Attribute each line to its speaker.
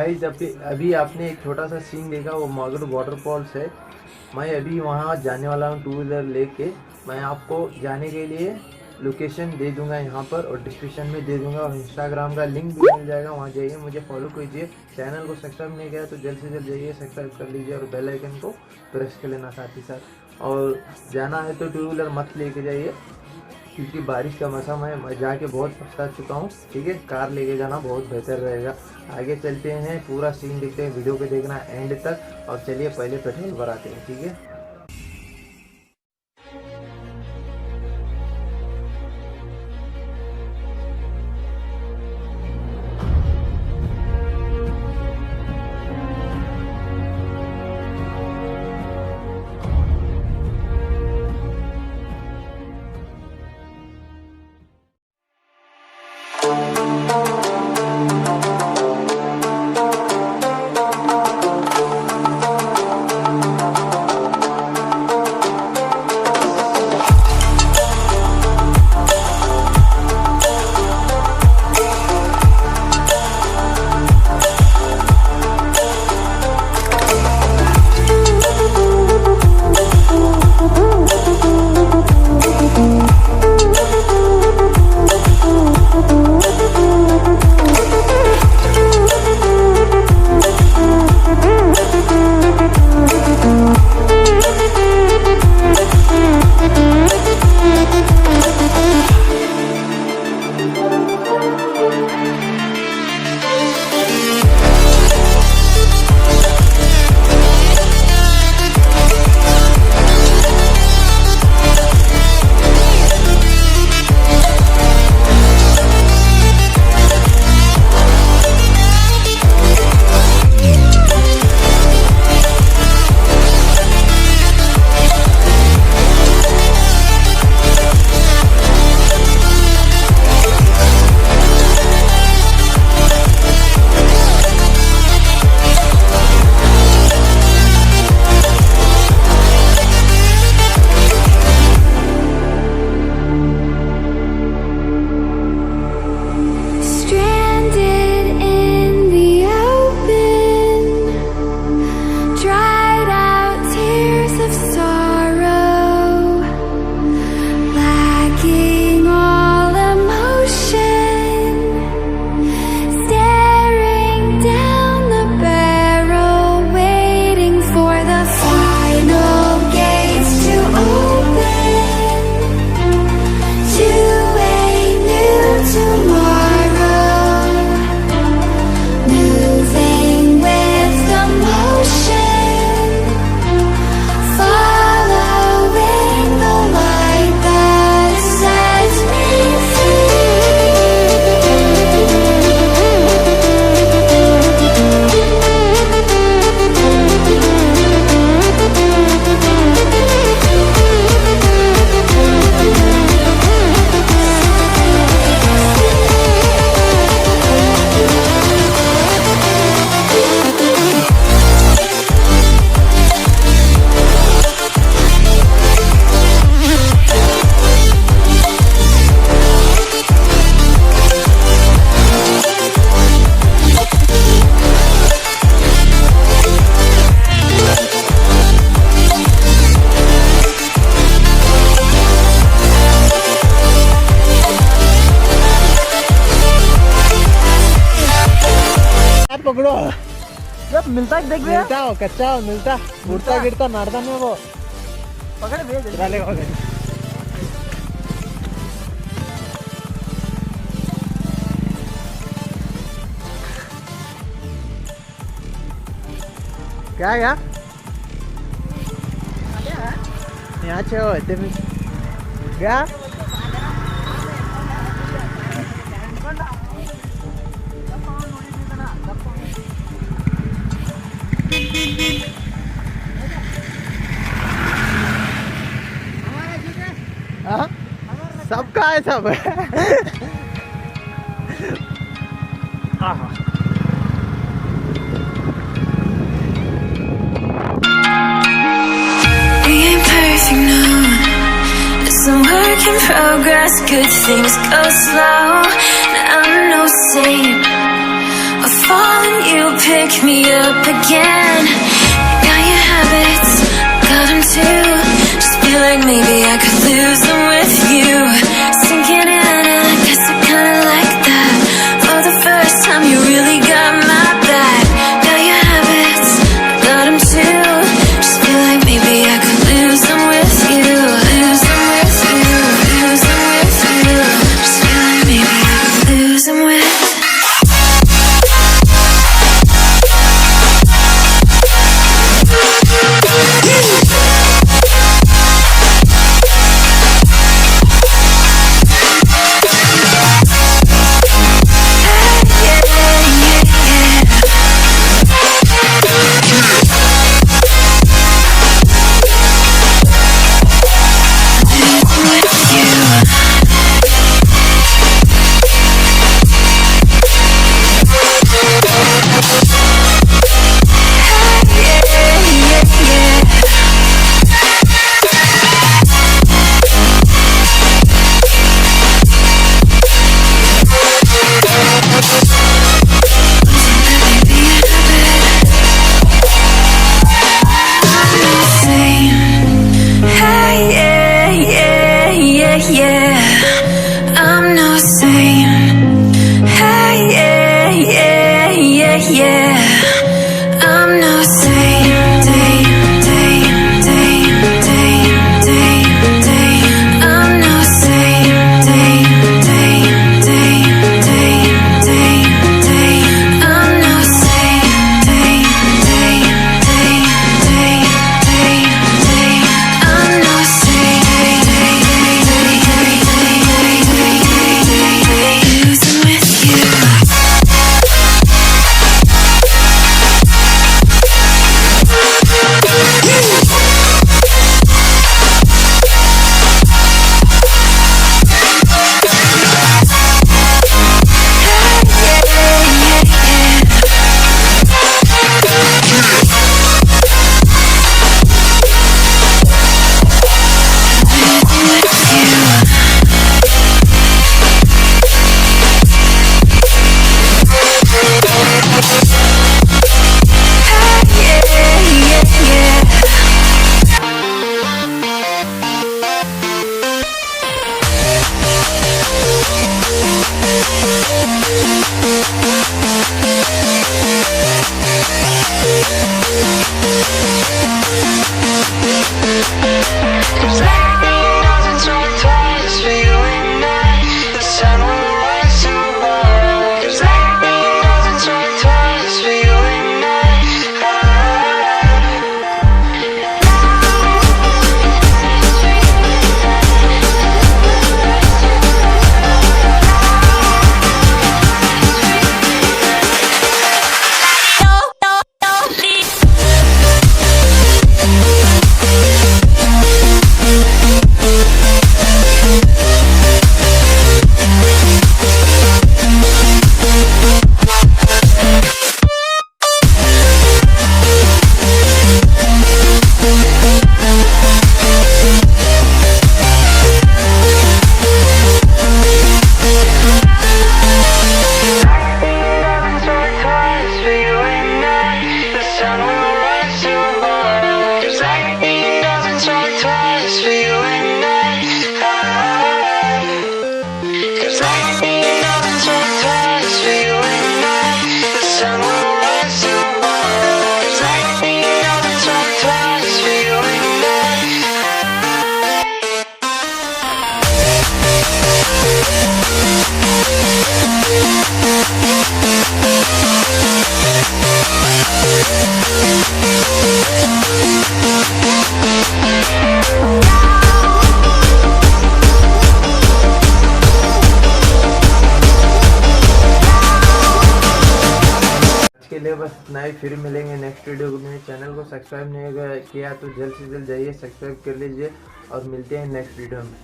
Speaker 1: Guys अभी आपने एक छोटा सा सीन देखा, वो मगध वाटरफॉल्स है। मैं अभी वहाँ जाने वाला हूँ 2 व्हीलर लेके। मैं आपको जाने के लिए लोकेशन दे दूंगा यहाँ पर और डिस्क्रिप्शन में दे दूंगा, और इंस्टाग्राम का लिंक भी मिल जाएगा। वहाँ जाइए, मुझे फॉलो कीजिए। चैनल को सब्सक्राइब नहीं किया तो जल्द से जल्द जाइए, सब्सक्राइब कर लीजिए और बेल आइकन को प्रेस कर लेना साथ ही साथ। और जाना है तो 2 व्हीलर मत लेके जाइए, क्योंकि बारिश का मौसम है। मैं जाके बहुत पछता चुका हूँ। ठीक है, कार लेके जाना बहुत बेहतर रहेगा। आगे चलते हैं, पूरा सीन देखते हैं, वीडियो को देखना एंड तक। और चलिए पहले पेट्रोल भराते हैं। ठीक है,
Speaker 2: पकड़ो
Speaker 3: जब मिलता है देख भैया,
Speaker 2: मिलता हो कच्चा हो मिलता उड़ता गिरता नारदा में वो
Speaker 3: पकड़ भैया
Speaker 2: डाले हो गए। क्या क्या यहाँ छे हो क्या सबका है सब
Speaker 4: Some work in progress, good things go slow. I'm no saint, I fall and you pick me up again. Got your habits, got them too. Just feel like maybe I could lose them with you. Sinking in and I guess I kinda like that. For the first time you really got my back. Got your habits, got them too. Just feel like maybe I could lose them with you. Lose them with you, lose them with you. Just feel like maybe I could lose them with.
Speaker 1: के लिए बस इतना ही। फिर मिलेंगे next video में। Channel को subscribe नहीं किया तो जल्द से जल्द जाइए सब्सक्राइब कर लीजिए और मिलते हैं नेक्स्ट वीडियो में।